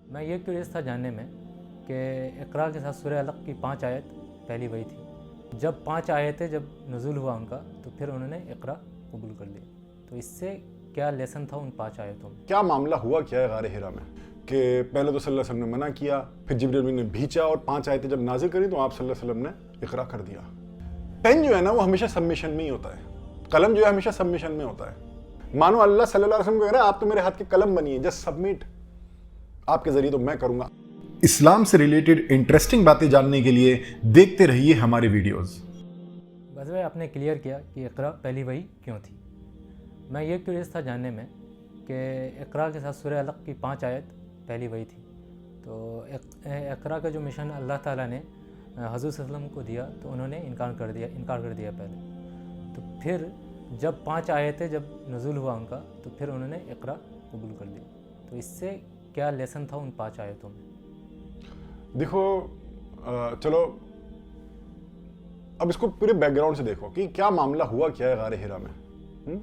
میں یہ کیوریس تھا جاننے میں کہ اقرا کے ساتھ سورہ علق کی 5 آیت پہلی وہی تھی. جب 5 آیتیں جب نزول ہوا ان کا تو پھر انہوں نے اقرا قبول کر لی. تو اس سے کیا لیسن تھا ان 5 آیتوں میں؟ کیا معاملہ ہوا کیا ہے غار حرا میں کہ پہلے تو صلی اللہ علیہ وسلم نے منع کیا، پھر جبریل امین نے بھیجا اور 5 آیتیں جب نازل کری تو آپ صلی اللہ علیہ وسلم نے اقرا کر دیا. پین جو ہے نا وہ ہمیشہ سبمیشن میں ہی ہوتا ہے، قلم جو ہے ہمیشہ سبمیشن میں ہوتا ہے. مانو اللہ صلی اللہ علیہ وسلم کو کہہ رہا ہے آپ تو میرے ہاتھ کے قلم بنیے، جسٹ سبمٹ، آپ کے ذریعے تو میں کروں گا. اسلام سے ریلیٹڈ انٹرسٹنگ باتیں جاننے کے لیے دیکھتے رہیے ہمارے ویڈیوز. بس بھائی آپ نے کلیئر کیا کہ اقرا پہلی وہی کیوں تھی. میں یہ کیوریس تھا جاننے میں کہ اقرا کے ساتھ سورہ علق کی 5 آیت پہلی وہی تھی. تو اقرا کا جو مشن اللہ تعالیٰ نے حضور صلی اللہ علیہ وسلم کو دیا تو انہوں نے انکار کر دیا پہلے. تو پھر جب 5 آیتیں جب نزول ہوا ان کا تو پھر انہوں نے اقرا قبول کر لی. تو اس سے کیا لیسن تھا ان 5 آیتوں میں؟ دیکھو چلو اب اس کو پورے بیک گراؤنڈ سے دیکھو کہ کیا معاملہ ہوا کیا ہے غار حرا میں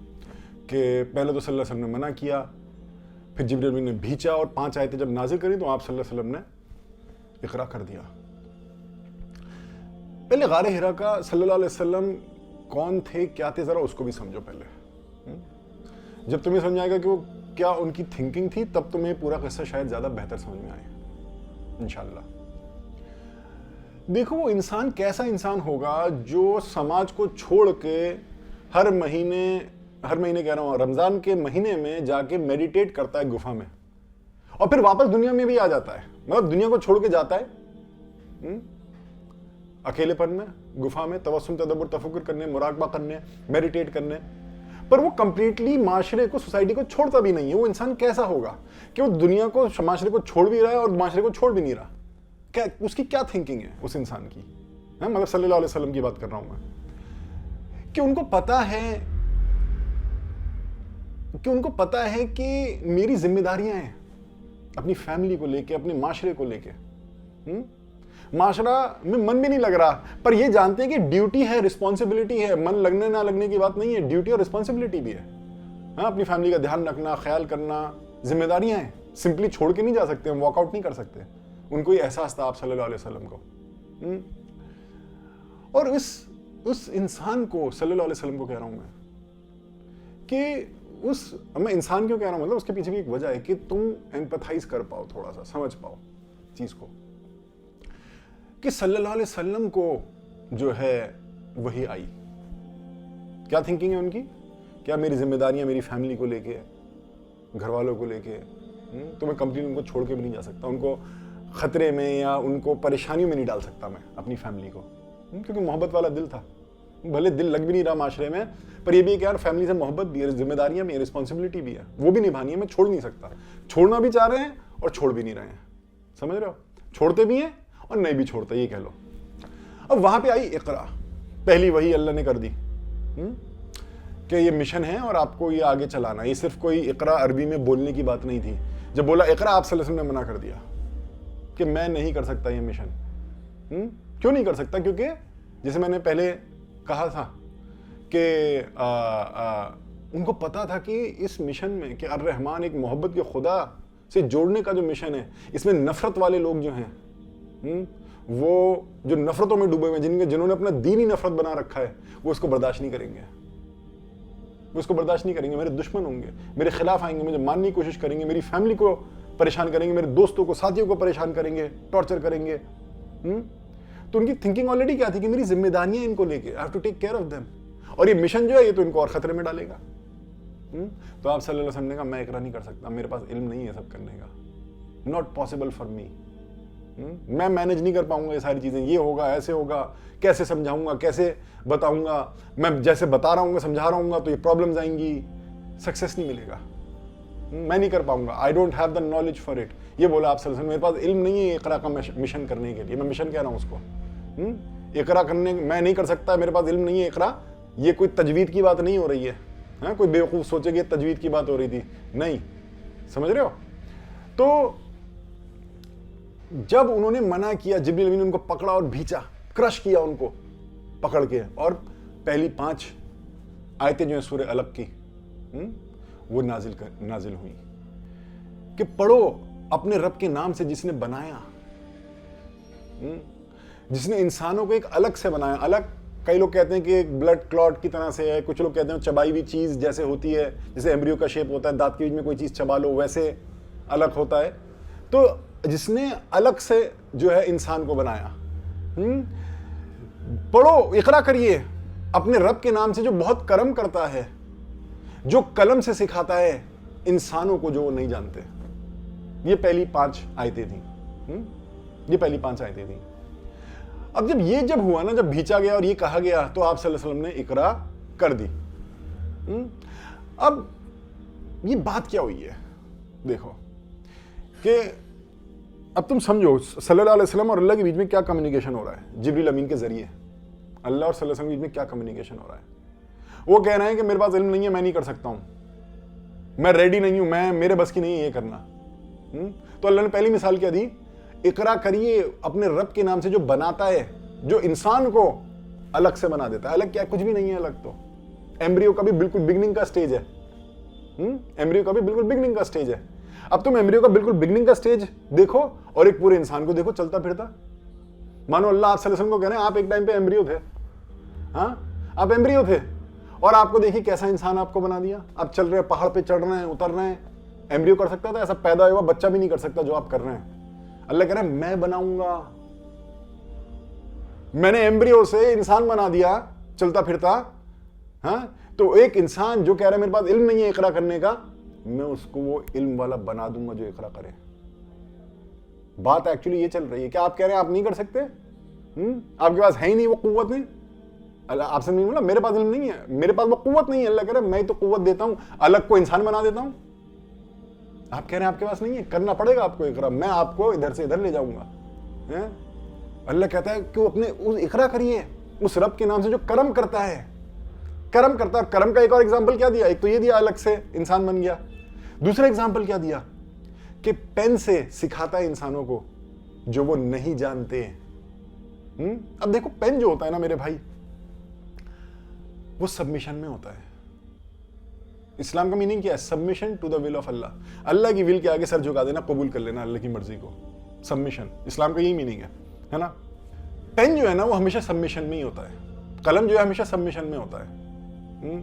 کہ پہلے تو صلی اللہ علیہ وسلم نے منع کیا، پھر جبریل امین نے بھیجا اور 5 آیتیں جب نازل کری تو آپ صلی اللہ علیہ وسلم نے اقرا کر دیا. پہلے غار حرا کا صلی اللہ علیہ وسلم کون تھے کیا تھے ذرا اس کو بھی سمجھو پہلے. جب تمہیں سمجھ آئے گا کہ وہ کیا ان کی تھنکنگ تھی تب تمہیں پورا قصہ شاید زیادہ بہتر سمجھ میں آئے انشاءاللہ. دیکھو وہ انسان کیسا انسان ہوگا جو سماج کو چھوڑ کے ہر مہینے کہہ رہا ہوں رمضان کے مہینے میں جا کے میڈیٹیٹ کرتا ہے گفا میں اور پھر واپس دنیا میں بھی آ جاتا ہے. مطلب دنیا کو چھوڑ کے جاتا ہے اکیلے پن میں گفا میں توسم تدبر تفکر کرنے، مراقبہ کرنے، میڈیٹیٹ کرنے، پر وہ کمپلیٹلی معاشرے کو سوسائٹی کو چھوڑتا بھی نہیں ہے. وہ انسان کیسا ہوگا کہ وہ دنیا کو معاشرے کو چھوڑ بھی رہا ہے اور معاشرے کو چھوڑ بھی نہیں رہا. اس کی کیا تھنکنگ ہے اس انسان کی؟ مطلب صلی اللہ علیہ وسلم کی بات کر رہا ہوں میں کہ ان کو پتا ہے کہ میری ذمہ داریاں ہیں اپنی فیملی کو لے کے، اپنے معاشرے کو لے کے. معاشرہ میں من بھی نہیں لگ رہا پر یہ جانتے ہیں کہ ڈیوٹی ہے، رسپانسبلٹی ہے. من لگنے نہ لگنے کی بات نہیں ہے، ڈیوٹی اور رسپانسبلٹی بھی ہے. اپنی فیملی کا دھیان رکھنا، خیال کرنا، ذمہ داریاں ہیں. سمپلی چھوڑ کے نہیں جا سکتے، ہم واک آؤٹ نہیں کر سکتے. ان کو یہ احساس تھا آپ صلی اللہ علیہ وسلم کو. اور اس انسان کو صلی اللہ علیہ وسلم کو کہہ رہا ہوں میں کہ میں انسان کیوں کہہ رہا ہوں، مطلب اس کے پیچھے بھی ایک وجہ ہے کہ تم ایمپتھائز کر پاؤ، تھوڑا سا سمجھ پاؤ چیز کو کہ صلی اللہ علیہ وسلم کو جو ہے وہی آئی. کیا تھنکنگ ہے ان کی؟ کیا میری ذمہ داریاں میری فیملی کو لے کے، گھر والوں کو لے کے، تو میں کمپلیٹ ان کو چھوڑ کے بھی نہیں جا سکتا. ان کو خطرے میں یا ان کو پریشانیوں میں نہیں ڈال سکتا میں اپنی فیملی کو، کیونکہ محبت والا دل تھا. بھلے دل لگ بھی نہیں رہا معاشرے میں پر یہ بھی ہے کہ یار فیملی سے محبت بھی ہے، ذمہ داریاں بھی ہیں، رسپانسبلٹی بھی ہے، وہ بھی نبھانی ہے. میں چھوڑ نہیں سکتا. چھوڑنا بھی چاہ رہے ہیں اور چھوڑ بھی نہیں رہے ہیں. سمجھ رہے ہو؟ چھوڑتے بھی ہیں اور نہیں بھی چھوڑتے، یہ کہہ لو. اب وہاں پہ آئی اقرا، پہلی وہی اللہ نے کر دی کہ یہ مشن ہے اور آپ کو یہ آگے چلانا. یہ صرف کوئی اقرا عربی میں بولنے کی بات نہیں تھی. جب بولا اقرا آپ صلی اللہ علیہ وسلم نے منع کر دیا کہ میں نہیں کر سکتا یہ مشن. کیوں نہیں کر سکتا؟ کیونکہ جیسے میں نے پہلے کہا تھا کہ ان کو پتا تھا کہ اس مشن میں کہ الرحمن ایک محبت کے خدا سے جوڑنے کا جو مشن ہے، اس میں نفرت والے لوگ جو ہیں وہ جو نفرتوں میں ڈوبے ہوئے ہیں، جنہوں نے اپنا دین ہی نفرت بنا رکھا ہے، وہ اس کو برداشت نہیں کریں گے. وہ اس کو برداشت نہیں کریں گے. میرے دشمن ہوں گے، میرے خلاف آئیں گے، مجھے ماننے کی کوشش کریں گے، میری فیملی کو پریشان کریں گے، میرے دوستوں کو، ساتھیوں کو پریشان کریں گے، ٹارچر کریں گے. تو ان کی تھنکنگ آلریڈی کیا تھی کہ میری ذمہ داریاں ان کو لے کے، I have to take care of them. اور یہ مشن جو ہے یہ تو ان کو اور خطرے میں ڈالے گا. تو آپ صلی اللہ علیہ وسلم نے کہا میں اقرا نہیں کر سکتا، میرے پاس علم نہیں ہے سب کرنے کا. Not possible for me. میں مینج نہیں کر پاؤں گا یہ ساری چیزیں. یہ ہوگا، ایسے ہوگا، کیسے سمجھاؤں گا، کیسے بتاؤں گا. میں جیسے بتا رہا ہوں گا، سمجھا رہا ہوں گا تو یہ پرابلمز آئیں گی، سکسیس نہیں ملے گا. میں نہیں کر پاؤں گا. I don't have the knowledge for it. یہ بولا آپ صلی اللہ علیہ وسلم، میرے پاس علم نہیں ہے اقرا کا مشن کرنے کے لیے. میں مشن کہہ رہا ہوں اس کو. اقرا کرنے میں نہیں کر سکتا، میرے پاس علم نہیں ہے اقرا. یہ کوئی تجوید کی بات نہیں ہو رہی ہے. کوئی بیوقوف سوچے کہ تجوید کی بات ہو رہی تھی. نہیں، سمجھ رہے ہو؟ تو جب انہوں نے منع کیا، جبریل امین نے ان کو پکڑا اور بھیجا، کرش کیا ان کو پکڑ کے، اور پہلی 5 آیتیں جو ہیں سورہ علق کی وہ نازل ہوئی کہ پڑھو اپنے رب کے نام سے جس نے بنایا, جس نے انسانوں کو ایک الگ سے بنایا. الگ کئی لوگ کہتے ہیں کہ ایک بلڈ کلوٹ کی طرح سے ہے, کچھ لوگ کہتے ہیں چبائی ہوئی چیز جیسے ہوتی ہے, جیسے ایمبریو کا شیپ ہوتا ہے, دانت کے بیچ میں کوئی چیز چبا لو ویسے الگ ہوتا ہے. تو جس نے الگ سے جو ہے انسان کو بنایا. پڑھو, اقرا کریے اپنے رب کے نام سے جو بہت کرم کرتا ہے, جو قلم سے سکھاتا ہے انسانوں کو جو وہ نہیں جانتے. یہ پہلی 5 آیتیں تھیں. یہ پہلی 5 آیتیں تھیں. اب جب ہوا نا, جب بھیجا گیا اور یہ کہا گیا تو آپ صلی اللہ علیہ وسلم نے اقرا کر دی. اب یہ بات کیا ہوئی ہے دیکھو کہ اب تم سمجھو صلی اللہ علیہ وسلم اور اللہ کے بیچ میں کیا کمیونیکیشن ہو رہا ہے. جبریل امین کے ذریعے اللہ اور صلی اللہ علیہ وسلم کے بیچ میں کیا کمیونیکیشن ہو رہا ہے. وہ کہہ رہے ہیں کہ میرے پاس علم نہیں ہے, میں نہیں کر سکتا ہوں, میں ریڈی نہیں ہوں, میرے بس کی نہیں ہے یہ کرنا. تو اللہ نے پہلی مثال کیا دی, اقرا کریے اپنے رب کے نام سے جو بناتا ہے, جو انسان کو الگ سے بنا دیتا ہے. الگ کیا, کچھ بھی نہیں ہے الگ. تو ایمبریو کا بھی بالکل بگننگ کا سٹیج ہے. ایمبریو کا بھی بالکل بگننگ کا سٹیج ہے. اب تم ایمبریو کا بالکل بگننگ کا سٹیج دیکھو اور ایک پورے انسان کو دیکھو چلتا پھرتا. مانو اللہ آپ صلی اللہ علیہ وسلم کو کہہ رہے ہیں آپ ایک ٹائم پہ ایمبریو تھے. ہاں, آپ ایمبریو تھے اور آپ کو دیکھیے کیسا انسان آپ کو بنا دیا. آپ چل رہے ہیں, پہاڑ پہ چڑھ رہے ہیں, اتر رہے ہیں. ایمبریو کر سکتا تھا ایسا؟ پیدا ہوا بچہ بھی نہیں کر سکتا جو آپ کر رہے ہیں. اللہ کہہ رہا ہے میں بناؤں گا. میں نے ایمبریو سے انسان بنا دیا چلتا پھرتا. ہاں, تو ایک انسان جو کہہ رہا ہے میرے پاس علم نہیں ہے اقرا کرنے کا, میں اس کو وہ علم والا بنا دوں گا جو اقرا کرے. بات ایکچولی یہ چل رہی ہے کہ آپ کہہ رہے ہیں آپ نہیں کر سکتے, آپ کے پاس ہے ہی نہیں وہ قوت. نہیں, اللہ آپ سے نہیں بولا میرے پاس علم نہیں ہے, میرے پاس وہ قوت نہیں ہے. اللہ کہہ رہا ہے میں تو قوت دیتا ہوں, الگ کو انسان بنا دیتا ہوں. آپ کہہ رہے ہیں آپ کے پاس نہیں ہے, کرنا پڑے گا آپ کو اقرا, میں آپ کو ادھر سے ادھر لے جاؤں گا. اللہ کہتا ہے کہ اپنے اقرا کریے اس رب کے نام سے جو کرم کرتا ہے. کرم کرتا ہے. کرم کا ایک اور ایگزامپل کیا دیا, ایک تو یہ دیا الگ سے انسان بن گیا. دوسرا ایگزامپل کیا دیا کہ پین سے سکھاتا ہے انسانوں کو جو وہ نہیں جانتے. اب دیکھو پین جو ہوتا ہے نا میرے بھائی, وہ سبمیشن میں ہوتا ہے. اسلام کا میننگ کیا ہے؟ Submission to the will of Allah. Allah کی ول کے آگے سر جھکا دینا, قبول کر لینا اللہ کی مرضی کو. سبمیشن اسلام کا یہی میننگ ہے نا. پین جو ہے نا وہ ہمیشہ سبمیشن میں ہی ہوتا ہے. قلم جو ہے ہمیشہ سبمیشن میں ہوتا ہے.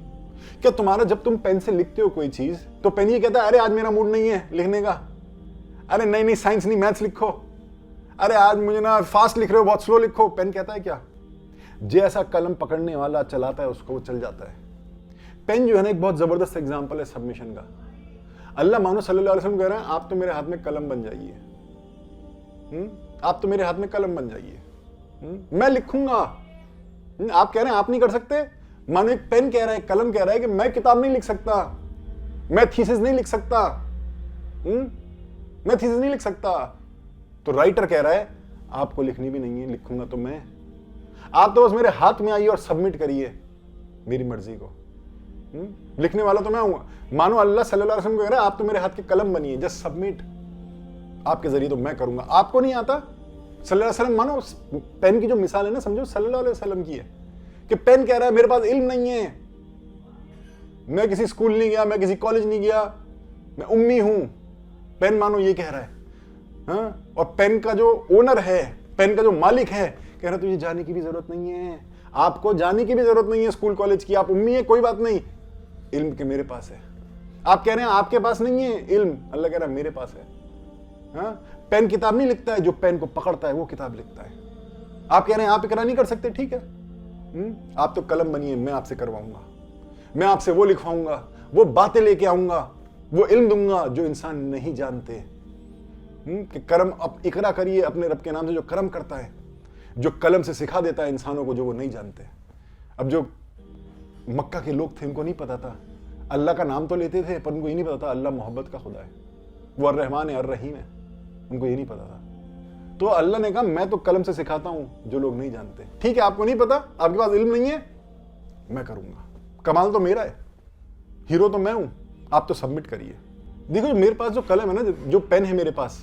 کیا تمہارا جب تم پین سے لکھتے ہو کوئی چیز تو پین یہ کہتا ہے ارے آج میرا موڈ نہیں ہے لکھنے کا, ارے نہیں سائنس نہیں میتھس لکھو, ارے آج مجھے نا فاسٹ لکھ رہے ہو بہت سلو لکھو. پین کہتا ہے کیا, جیسا قلم پکڑنے والا چلاتا ہے اس کو وہ چل جاتا ہے. پین جو ہے نا ایک بہت زبردست ایگزامپل ہے سبمیشن کا. اللہ مانو صلی اللہ علیہ وسلم کہہ رہے ہیں آپ تو میرے ہاتھ میں قلم بن جائیے, آپ تو میرے ہاتھ میں قلم بن جائیے, میں لکھوں گا. آپ کہہ رہے ہیں آپ نہیں کر سکتے. مانو ایک پین کہہ رہا ہے, قلم کہہ رہا ہے کہ میں کتاب نہیں لکھ سکتا, میں تھیسس نہیں لکھ سکتا, میں تھیسس نہیں لکھ سکتا. تو رائٹر کہہ رہا ہے آپ کو لکھنی بھی نہیں ہے, لکھوں گا تو میں. آپ تو بس میرے ہاتھ میں آئیے اور سبمٹ کریے میری مرضی کو. لکھنے والا تو میں ہوں. مانو اللہ صلی اللہ علیہ وسلم کو کہہ رہا ہے آپ تو میرے ہاتھ کے قلم بنیے, جسٹ سبمٹ, آپ کے ذریعے تو میں کروں گا. آپ کو نہیں آتا صلی اللہ علیہ وسلم. مانو پین کی جو مثال ہے نا سمجھو صلی اللہ علیہ وسلم کی ہے کہ پین کہہ رہا ہے میرے پاس علم نہیں ہے, میں کسی اسکول نہیں گیا, میں کسی کالج نہیں گیا, میں امی ہوں. پین مانو یہ کہہ رہا ہے. اور پین کا جو اونر ہے, پین کا جو مالک ہے, کہہ رہا ہے تجھے جانے کی بھی ضرورت نہیں ہے, آپ کو جانے کی بھی ضرورت نہیں ہے اسکول کالج کی, آپ امی ہیں کوئی بات نہیں, علم کے میرے پاس ہے. آپ کہہ رہے ہیں آپ کے پاس نہیں ہے علم, اللہ کہہ رہا ہے میرے پاس ہے. پین کتاب نہیں لکھتا ہے, جو پین کو پکڑتا ہے وہ کتاب لکھتا ہے. آپ کہہ رہے ہیں آپ اقرا نہیں کر سکتے, ٹھیک ہے, آپ تو قلم بنیے, میں آپ سے کرواؤں گا, میں آپ سے وہ لکھواؤں گا, وہ باتیں لے کے آؤں گا, وہ علم دوں گا جو انسان نہیں جانتے. کہ کرم اقرا کریے اپنے رب کے نام سے جو کرم کرتا ہے, جو قلم سے سکھا دیتا ہے انسانوں کو جو وہ نہیں جانتے. اب جو مکہ کے لوگ تھے ان کو نہیں پتا تھا, اللہ کا نام تو لیتے تھے پر ان کو یہ نہیں پتا تھا اللہ محبت کا خدا ہے, وہ الرحمن ہے الرحیم ہے, ان کو یہ نہیں پتا تھا. تو اللہ نے کہا میں تو قلم سے سکھاتا ہوں جو لوگ نہیں جانتے. ٹھیک ہے آپ کو نہیں پتا, آپ کے پاس علم نہیں ہے, میں کروں گا, کمال تو میرا ہے, ہیرو تو میں ہوں, آپ تو سبمٹ کریے. دیکھو میرے پاس جو قلم ہے نا, جو پین ہے میرے پاس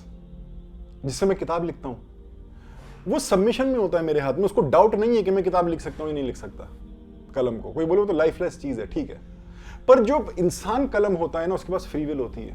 جس سے میں کتاب لکھتا ہوں, وہ سبمیشن میں ہوتا ہے میرے ہاتھ میں. اس کو ڈاؤٹ نہیں ہے کہ میں کتاب لکھ سکتا ہوں یا نہیں لکھ سکتا. قلم کو کوئی بولے وہ تو لائف لیس چیز ہے, ٹھیک ہے, پر جو انسان قلم ہوتا ہے نا اس کے پاس فری ول ہوتی ہے.